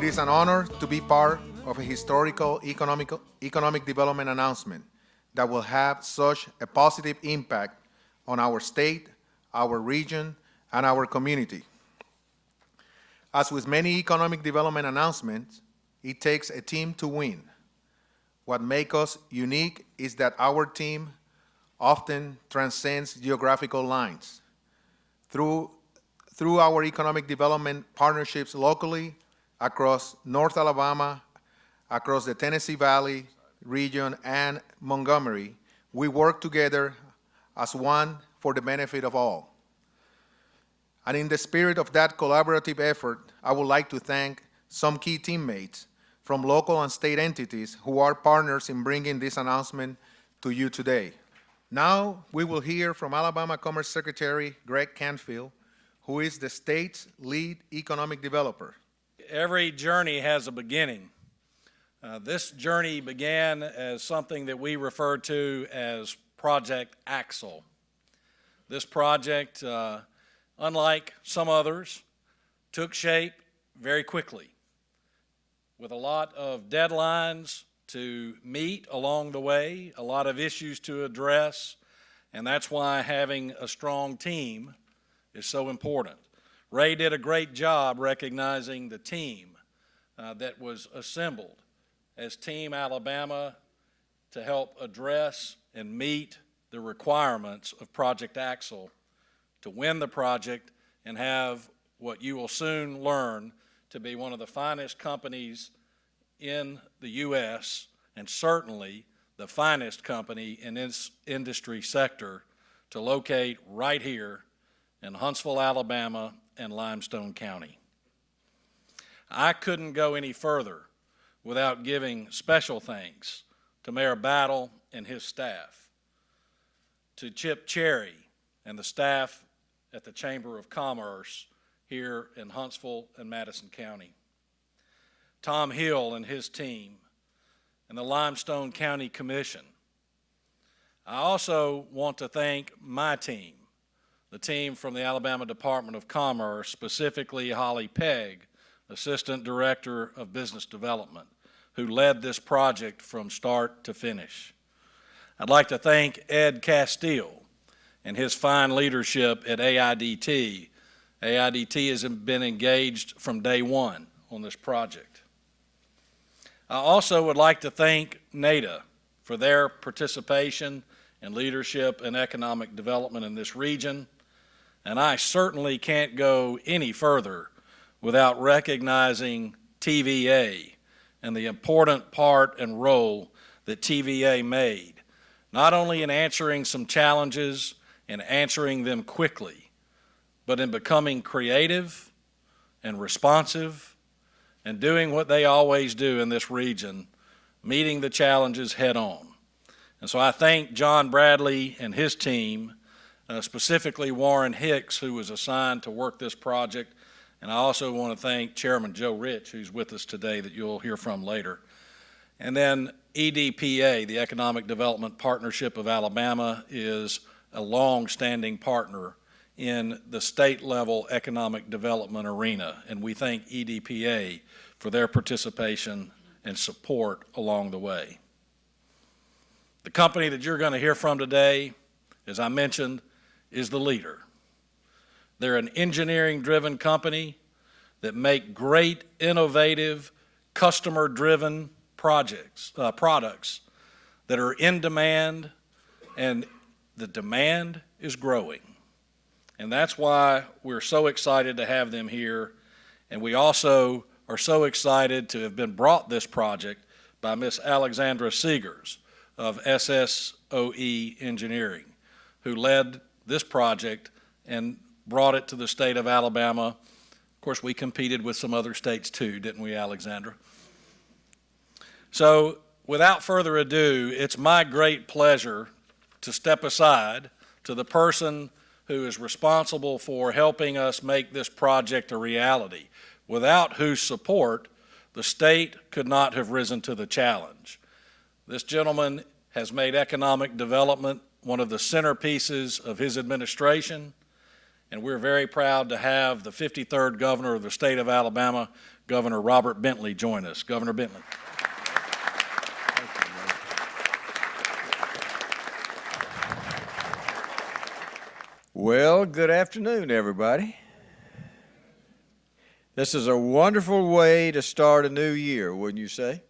is an honor to be part of a historical economic development announcement that will have such a positive impact on our state, our region, and our community. As with many economic development announcements, it takes a team to win. What makes us unique is that our team often transcends geographical lines. Through our economic development partnerships locally, across North Alabama, across the Tennessee Valley region, and Montgomery, we work together as one for the benefit of all. And in the spirit of that collaborative effort, I would like to thank some key teammates from local and state entities who are partners in bringing this announcement to you today. Now we will hear from Alabama Commerce Secretary Greg Canfield, who is the state's lead economic developer. Every journey has a beginning. This journey began as something that we refer to as Project Axle. This project, unlike some others, took shape very quickly with a lot of deadlines to meet along the way, a lot of issues to address, and that's why having a strong team is so important. Ray did a great job recognizing the team that was assembled as Team Alabama to help address and meet the requirements of Project Axle to win the project and have what you will soon learn to be one of the finest companies in the U.S. and certainly the finest company in its industry sector to locate right here in Huntsville, Alabama, and Limestone County. I couldn't go any further without giving special thanks to Mayor Battle and his staff, to Chip Cherry and the staff at the Chamber of Commerce here in Huntsville and Madison County, Tom Hill and his team, and the Limestone County Commission. I also want to thank my team, the team from the Alabama Department of Commerce, specifically Holly Pegg, Assistant Director of Business Development, who led this project from start to finish. I'd like to thank Ed Castile and his fine leadership at AIDT. AIDT has been engaged from day one on this project. I also would like to thank NADA for their participation and leadership in economic development in this region. And I certainly can't go any further without recognizing TVA and the important part and role that TVA made, not only in answering some challenges and answering them quickly, but in becoming creative and responsive and doing what they always do in this region, meeting the challenges head on. And so I thank John Bradley and his team, specifically Warren Hicks, who was assigned to work this project. And I also want to thank Chairman Joe Rich, who's with us today, that you'll hear from later. And then EDPA, the Economic Development Partnership of Alabama, is a long-standing partner in the state-level economic development arena. And we thank EDPA for their participation and support along the way. The company that you're going to hear from today, as I mentioned, is the leader. They're an engineering-driven company that make great, innovative, customer-driven products that are in demand, and the demand is growing. And that's why we're so excited to have them here. And we also are so excited to have been brought this project by Miss Alexandra Seegers of SSOE Engineering, who led this project and brought it to the state of Alabama. Of course, we competed with some other states too, didn't we, Alexandra? So without further ado, it's my great pleasure to step aside to the person who is responsible for helping us make this project a reality, without whose support the state could not have risen to the challenge. This gentleman has made economic development one of the centerpieces of his administration, And we're very proud to have the 53rd governor of the state of Alabama, Governor Robert Bentley, join us. Governor Bentley. Well, good afternoon, everybody. This is a wonderful way to start a new year, wouldn't you say?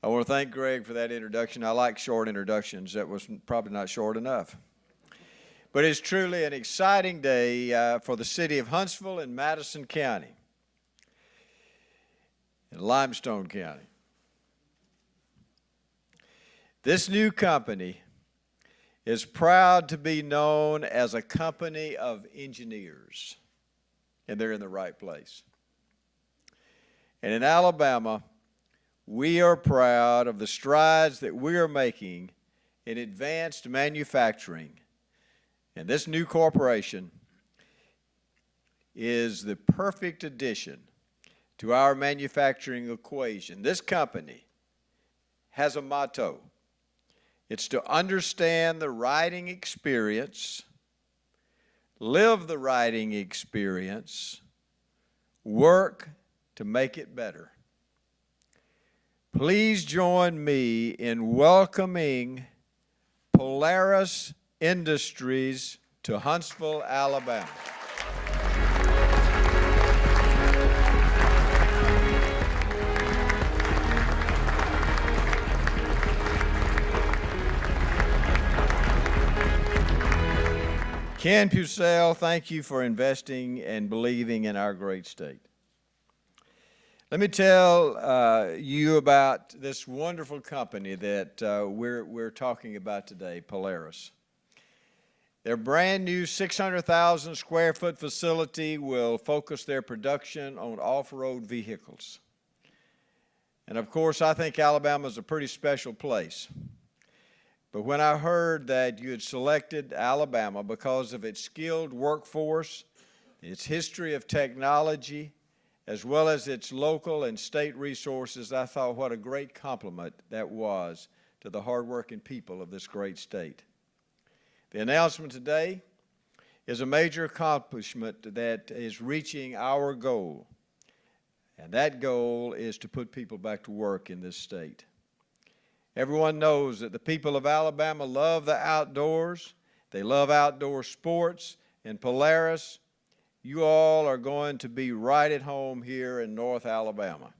I want to thank Greg for that introduction. I like short introductions. That was probably not short enough. But it's truly an exciting day for the city of Huntsville and Madison County, in Limestone County. This new company is proud to be known as a company of engineers, and they're in the right place. And in Alabama, we are proud of the strides that we are making in advanced manufacturing. And this new corporation is the perfect addition to our manufacturing equation. This company has a motto. It's to understand the writing experience, live the writing experience, work to make it better. Please join me in welcoming Polaris Industries to Huntsville, Alabama. Ken Pucel, thank you for investing and believing in our great state. Let me tell you about this wonderful company that we're talking about today, Polaris. Their brand new 600,000 square foot facility will focus their production on off-road vehicles. And of course, I think Alabama is a pretty special place. But when I heard that you had selected Alabama because of its skilled workforce, its history of technology, as well as its local and state resources, I thought what a great compliment that was to the hardworking people of this great state. The announcement today is a major accomplishment that is reaching our goal, and that goal is to put people back to work in this state. Everyone knows that the people of Alabama love the outdoors, they love outdoor sports, and Polaris, you all are going to be right at home here in North Alabama.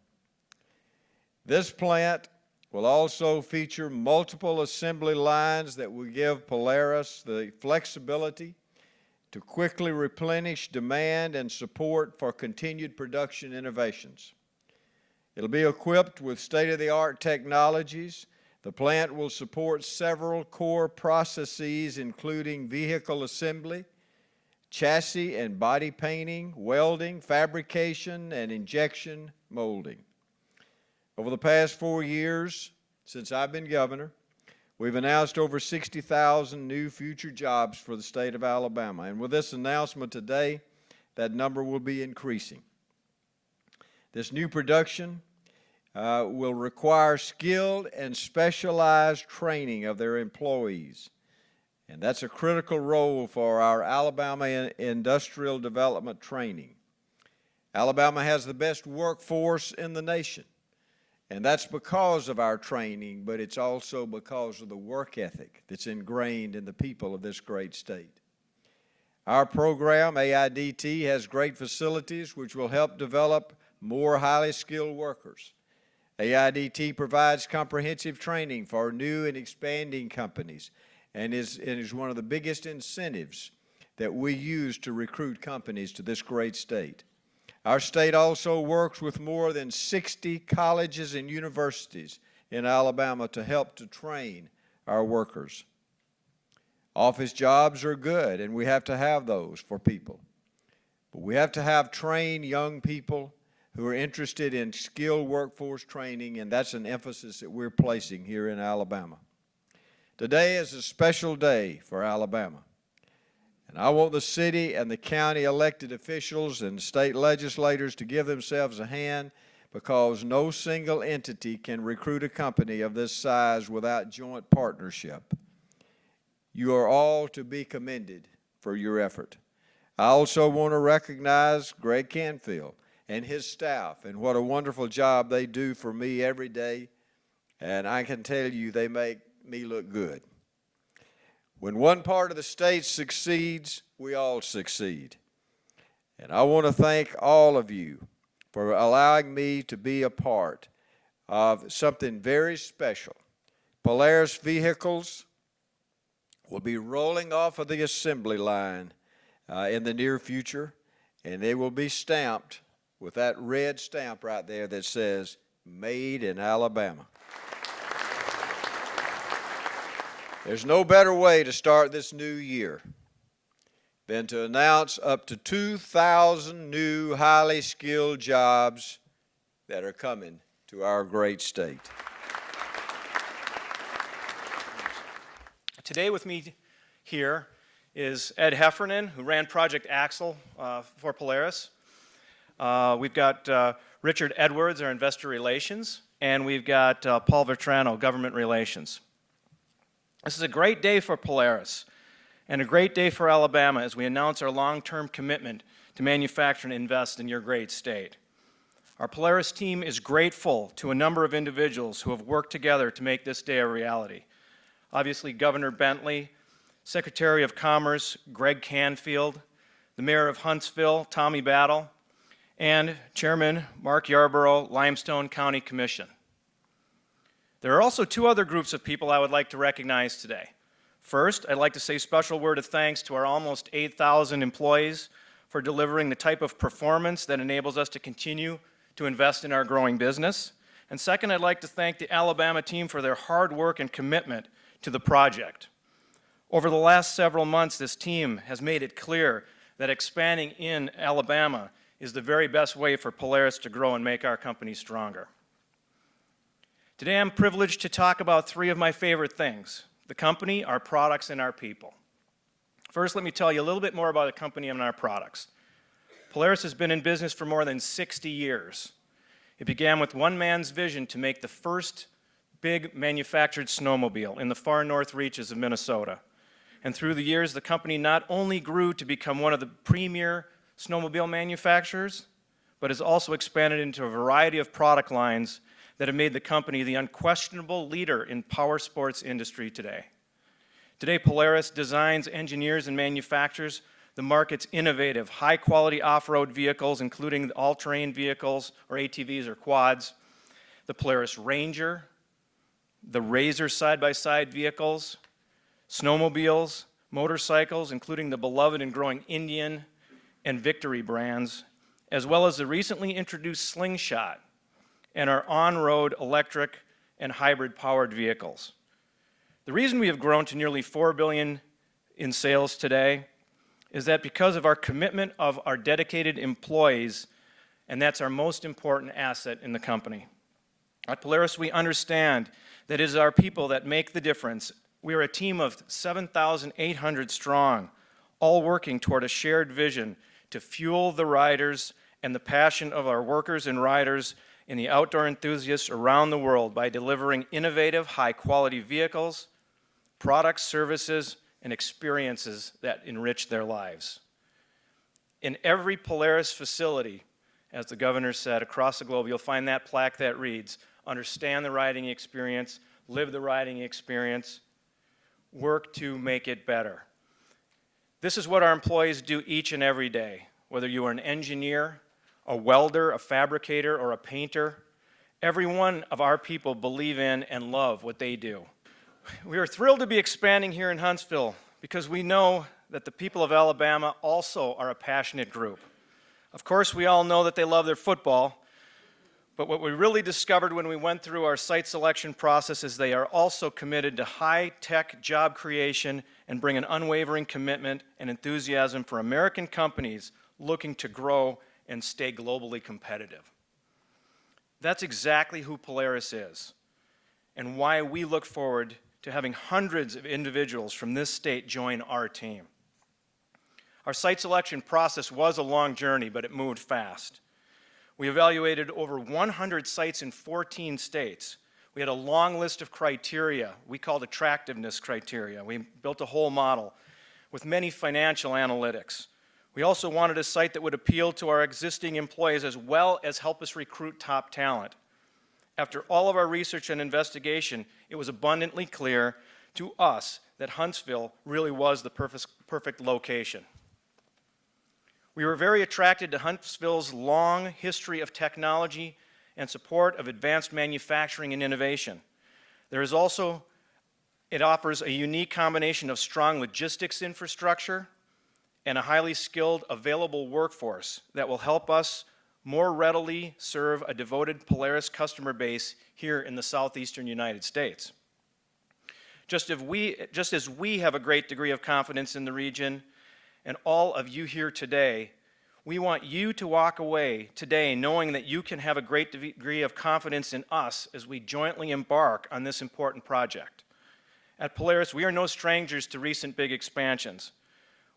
This plant will also feature multiple assembly lines that will give Polaris the flexibility to quickly replenish demand and support for continued production innovations. It'll be equipped with state-of-the-art technologies. The plant will support several core processes, including vehicle assembly, chassis and body painting, welding, fabrication, and injection molding. Over the past 4 years, since I've been governor, we've announced over 60,000 new future jobs for the state of Alabama. And with this announcement today, that number will be increasing. This new production will require skilled and specialized training of their employees. And that's a critical role for our Alabama industrial development training. Alabama has the best workforce in the nation. And that's because of our training, but it's also because of the work ethic that's ingrained in the people of this great state. Our program, AIDT, has great facilities which will help develop more highly skilled workers. AIDT provides comprehensive training for new and expanding companies and is one of the biggest incentives that we use to recruit companies to this great state. Our state also works with more than 60 colleges and universities in Alabama to help to train our workers. Office jobs are good, and we have to have those for people. But we have to have trained young people who are interested in skilled workforce training, and that's an emphasis that we're placing here in Alabama. Today is a special day for Alabama. And I want the city and the county elected officials and state legislators to give themselves a hand, because no single entity can recruit a company of this size without joint partnership. You are all to be commended for your effort. I also want to recognize Greg Canfield and his staff and what a wonderful job they do for me every day, and I can tell you they make me look good. When one part of the state succeeds, we all succeed. And I want to thank all of you for allowing me to be a part of something very special. Polaris vehicles will be rolling off of the assembly line in the near future, and they will be stamped with that red stamp right there that says, Made in Alabama. There's no better way to start this new year than to announce up to 2,000 new highly skilled jobs that are coming to our great state. Today with me here is Ed Heffernan, who ran Project Axle for Polaris. We've got Richard Edwards, our investor relations, and we've got Paul Vetrano, government relations. This is a great day for Polaris and a great day for Alabama as we announce our long-term commitment to manufacture and invest in your great state. Our Polaris team is grateful to a number of individuals who have worked together to make this day a reality. Obviously, Governor Bentley, Secretary of Commerce Greg Canfield, the Mayor of Huntsville, Tommy Battle, and Chairman Mark Yarborough, Limestone County Commission. There are also two other groups of people I would like to recognize today. First, I'd like to say a special word of thanks to our almost 8,000 employees for delivering the type of performance that enables us to continue to invest in our growing business. And second, I'd like to thank the Alabama team for their hard work and commitment to the project. Over the last several months, this team has made it clear that expanding in Alabama is the very best way for Polaris to grow and make our company stronger. Today I'm privileged to talk about three of my favorite things: the company, our products, and our people. First, let me tell you a little bit more about the company and our products. Polaris has been in business for more than 60 years. It began with one man's vision to make the first big manufactured snowmobile in the far north reaches of Minnesota. And through the years, the company not only grew to become one of the premier snowmobile manufacturers, but has also expanded into a variety of product lines that have made the company the unquestionable leader in power sports industry today. Today, Polaris designs, engineers, and manufactures the market's innovative, high-quality off-road vehicles, including all-terrain vehicles, or ATVs or quads, the Polaris Ranger, the Razor side-by-side vehicles, snowmobiles, motorcycles, including the beloved and growing Indian and Victory brands, as well as the recently introduced Slingshot and our on-road electric and hybrid-powered vehicles. The reason we have grown to nearly $4 billion in sales today is that because of our commitment of our dedicated employees, and that's our most important asset in the company. At Polaris, we understand that it is our people that make the difference. We are a team of 7,800 strong, all working toward a shared vision to fuel the riders and the passion of our workers and riders and the outdoor enthusiasts around the world by delivering innovative, high-quality vehicles, products, services, and experiences that enrich their lives. In every Polaris facility, as the governor said, across the globe, you'll find that plaque that reads, "Understand the riding experience, live the riding experience, work to make it better." This is what our employees do each and every day. Whether you are an engineer, a welder, a fabricator, or a painter, every one of our people believe in and love what they do. We are thrilled to be expanding here in Huntsville because we know that the people of Alabama also are a passionate group. Of course, we all know that they love their football, but what we really discovered when we went through our site selection process is they are also committed to high-tech job creation and bring an unwavering commitment and enthusiasm for American companies looking to grow and stay globally competitive. That's exactly who Polaris is, and why we look forward to having hundreds of individuals from this state join our team. Our site selection process was a long journey, but it moved fast. We evaluated over 100 sites in 14 states. We had a long list of criteria we called attractiveness criteria. We built a whole model. with many financial analytics. We also wanted a site that would appeal to our existing employees as well as help us recruit top talent. After all of our research and investigation, it was abundantly clear to us that Huntsville really was the perfect location. We were very attracted to Huntsville's long history of technology and support of advanced manufacturing and innovation. It offers a unique combination of strong logistics infrastructure and a highly skilled, available workforce that will help us more readily serve a devoted Polaris customer base here in the southeastern United States. Just as we have a great degree of confidence in the region and all of you here today, we want you to walk away today knowing that you can have a great degree of confidence in us as we jointly embark on this important project. At Polaris, we are no strangers to recent big expansions.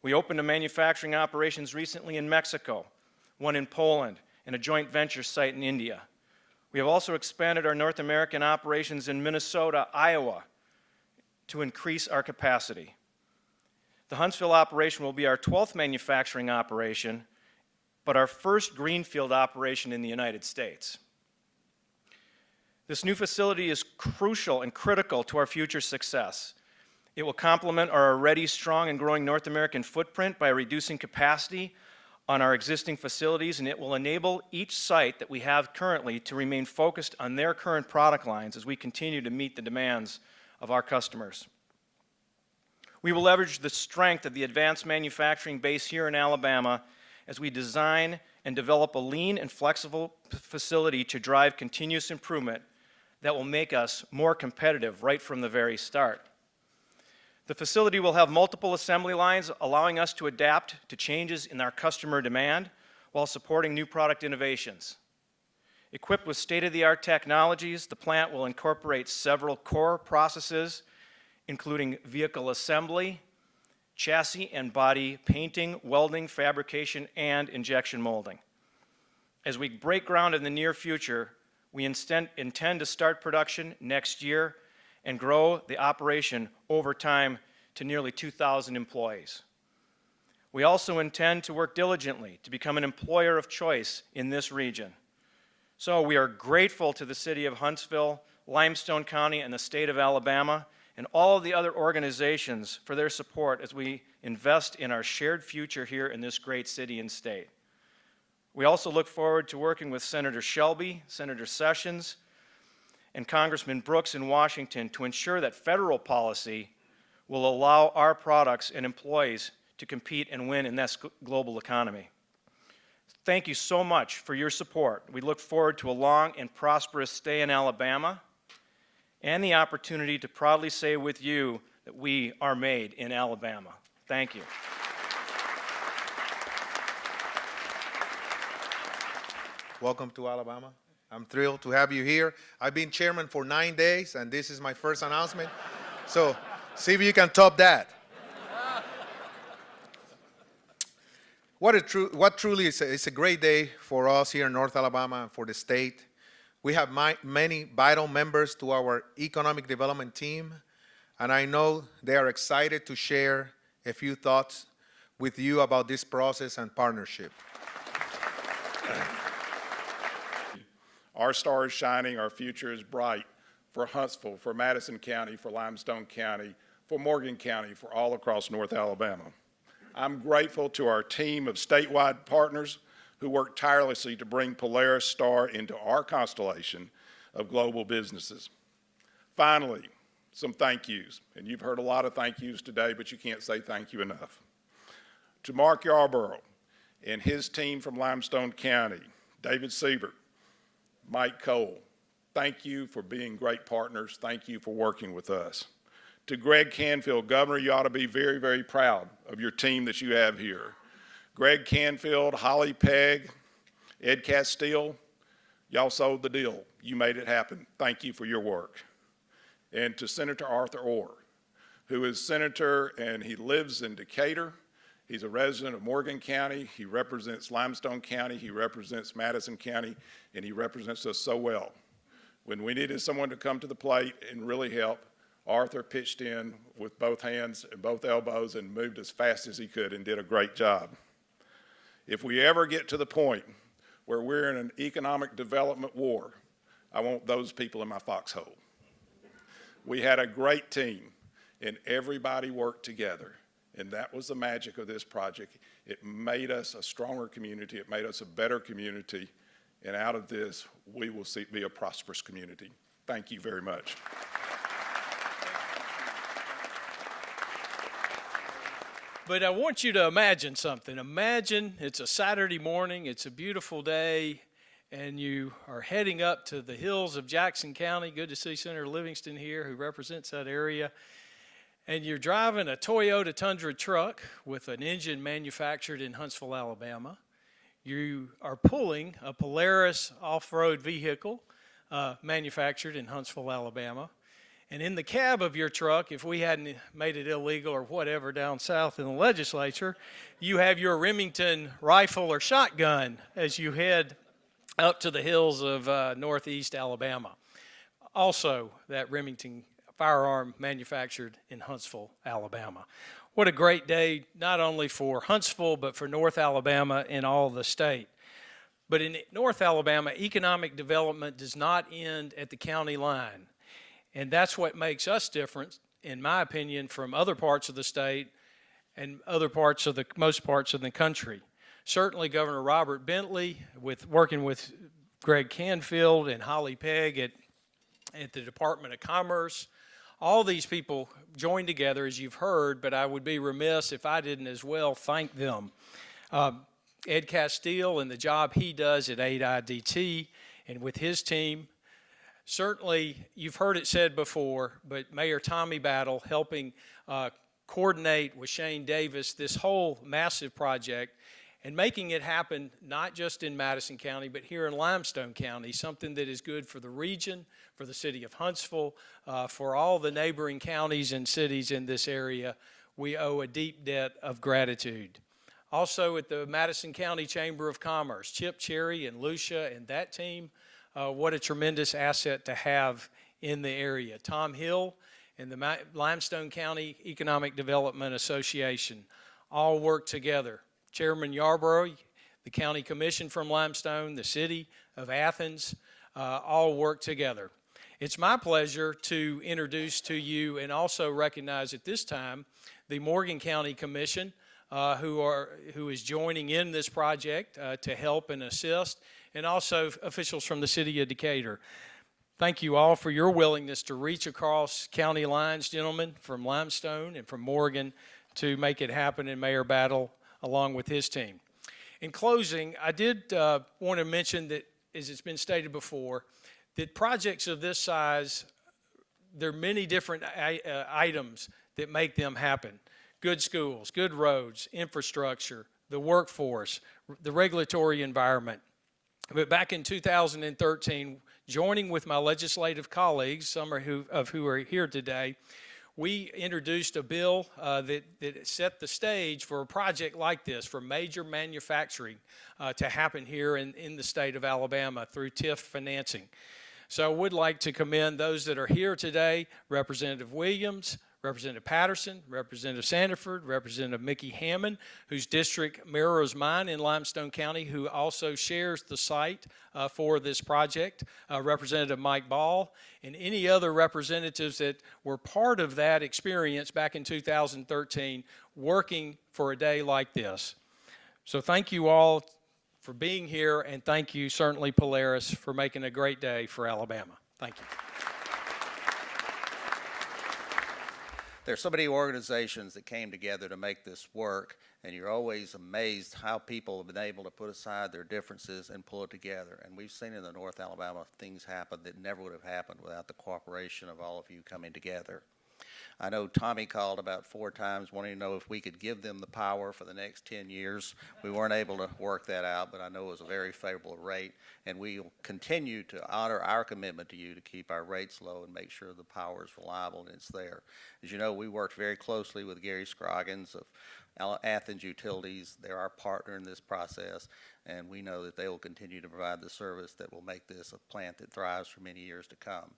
We opened a manufacturing operations recently in Mexico, one in Poland, and a joint venture site in India. We have also expanded our North American operations in Minnesota, Iowa, to increase our capacity. The Huntsville operation will be our 12th manufacturing operation, but our first greenfield operation in the United States. This new facility is crucial and critical to our future success. It will complement our already strong and growing North American footprint by reducing capacity on our existing facilities, and it will enable each site that we have currently to remain focused on their current product lines as we continue to meet the demands of our customers. We will leverage the strength of the advanced manufacturing base here in Alabama as we design and develop a lean and flexible facility to drive continuous improvement that will make us more competitive right from the very start. The facility will have multiple assembly lines, allowing us to adapt to changes in our customer demand while supporting new product innovations. Equipped with state-of-the-art technologies, the plant will incorporate several core processes, including vehicle assembly, chassis and body painting, welding, fabrication, and injection molding. As we break ground in the near future, we intend to start production next year and grow the operation over time to nearly 2,000 employees. We also intend to work diligently to become an employer of choice in this region. So we are grateful to the City of Huntsville, Limestone County, and the state of Alabama, and all of the other organizations for their support as we invest in our shared future here in this great city and state. We also look forward to working with Senator Shelby, Senator Sessions, and Congressman Brooks in Washington to ensure that federal policy will allow our products and employees to compete and win in this global economy. Thank you so much for your support. We look forward to a long and prosperous stay in Alabama and the opportunity to proudly say with you that we are made in Alabama. Thank you. Welcome to Alabama. I'm thrilled to have you here. I've been chairman for 9 days, and this is my first announcement. So see if you can top that. What truly is a great day for us here in North Alabama and for the state. We have many vital members to our economic development team, and I know they are excited to share a few thoughts with you about this process and partnership. Our star is shining, our future is bright for Huntsville, for Madison County, for Limestone County, for Morgan County, for all across North Alabama. I'm grateful to our team of statewide partners who work tirelessly to bring Polaris Star into our constellation of global businesses. Finally, some thank yous, and you've heard a lot of thank yous today, but you can't say thank you enough. To Mark Yarborough and his team from Limestone County, David Siebert, Mike Cole, thank you for being great partners. Thank you for working with us. To Greg Canfield, Governor, you ought to be very, very proud of your team that you have here. Greg Canfield, Holly Pegg, Ed Castile, y'all sold the deal. You made it happen. Thank you for your work. And to Senator Arthur Orr, who is senator and he lives in Decatur. He's a resident of Morgan County. He represents Limestone County. He represents Madison County, and he represents us so well. When we needed someone to come to the plate and really help, Arthur pitched in with both hands and both elbows and moved as fast as he could and did a great job. If we ever get to the point where we're in an economic development war, I want those people in my foxhole. We had a great team, and everybody worked together, and that was the magic of this project. It made us a stronger community. It made us a better community, and out of this, we will be a prosperous community. Thank you very much. But I want you to imagine something. Imagine it's a Saturday morning, it's a beautiful day, and you are heading up to the hills of Jackson County. Good to see Senator Livingston here, who represents that area. And you're driving a Toyota Tundra truck with an engine manufactured in Huntsville, Alabama. You are pulling a Polaris off-road vehicle manufactured in Huntsville, Alabama. And in the cab of your truck, if we hadn't made it illegal or whatever down south in the legislature, you have your Remington rifle or shotgun as you head up to the hills of northeast Alabama. Also, that Remington firearm manufactured in Huntsville, Alabama. What a great day, not only for Huntsville, but for North Alabama and all the state. But in North Alabama, economic development does not end at the county line. And that's what makes us different, in my opinion, from other parts of the state and most parts of the country. Certainly Governor Robert Bentley, working with Greg Canfield and Holly Pegg at the Department of Commerce, all these people joined together, as you've heard, but I would be remiss if I didn't as well thank them. Ed Castile and the job he does at AIDT and with his team. Certainly, you've heard it said before, but Mayor Tommy Battle helping coordinate with Shane Davis this whole massive project and making it happen not just in Madison County, but here in Limestone County, something that is good for the region, for the city of Huntsville, for all the neighboring counties and cities in this area. We owe a deep debt of gratitude. Also at the Madison County Chamber of Commerce, Chip Cherry and Lucia and that team, what a tremendous asset to have in the area. Tom Hill and the Limestone County Economic Development Association all work together. Chairman Yarborough, the county commission from Limestone, the city of Athens, all work together. It's my pleasure to introduce to you and also recognize at this time the Morgan County Commission, who is joining in this project to help and assist, and also officials from the city of Decatur. Thank you all for your willingness to reach across county lines, gentlemen, from Limestone and from Morgan to make it happen in Mayor Battle along with his team. In closing, I did want to mention that, as it's been stated before, that projects of this size, there are many different items that make them happen. Good schools, good roads, infrastructure, the workforce, the regulatory environment. But back in 2013, joining with my legislative colleagues, some of who are here today, we introduced a bill that set the stage for a project like this, for major manufacturing to happen here in the state of Alabama through TIF financing. So I would like to commend those that are here today, Representative Williams, Representative Patterson, Representative Sandiford, Representative Mickey Hammond, whose district mirrors mine in Limestone County, who also shares the site for this project, Representative Mike Ball, and any other representatives that were part of that experience back in 2013 working for a day like this. So thank you all for being here, and thank you certainly Polaris for making a great day for Alabama. Thank you. There's so many organizations that came together to make this work, and you're always amazed how people have been able to put aside their differences and pull it together. And we've seen in the North Alabama things happen that never would have happened without the cooperation of all of you coming together. I know Tommy called about 4 times wanting to know if we could give them the power for the next 10 years. We weren't able to work that out, but I know it was a very favorable rate, and we will continue to honor our commitment to you to keep our rates low and make sure the power is reliable and it's there. As you know, we worked very closely with Gary Scroggins of Athens Utilities. They're our partner in this process, and we know that they will continue to provide the service that will make this a plant that thrives for many years to come.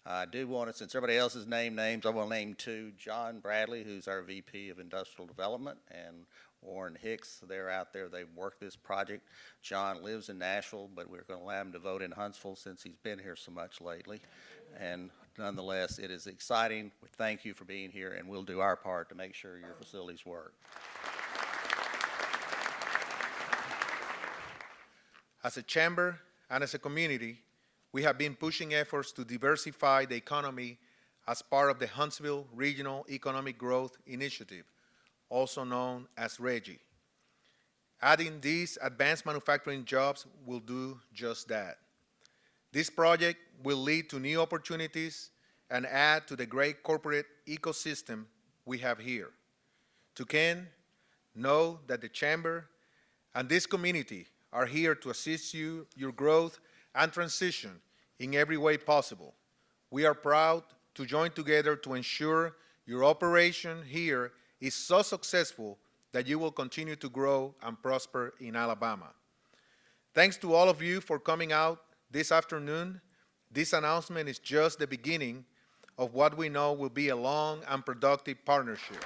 I do want to, since everybody else has named names, I want to name two. John Bradley, who's our VP of Industrial Development, and Warren Hicks. They're out there. They work this project. John lives in Nashville, but we're going to allow him to vote in Huntsville since he's been here so much lately. And nonetheless, it is exciting. We thank you for being here, and we'll do our part to make sure your facilities work. As a chamber and as a community, we have been pushing efforts to diversify the economy as part of the Huntsville Regional Economic Growth Initiative, also known as REGI. Adding these advanced manufacturing jobs will do just that. This project will lead to new opportunities and add to the great corporate ecosystem we have here. To Ken, know that the chamber and this community are here to assist you, your growth and transition in every way possible. We are proud to join together to ensure your operation here is so successful that you will continue to grow and prosper in Alabama. Thanks to all of you for coming out this afternoon. This announcement is just the beginning of what we know will be a long and productive partnership.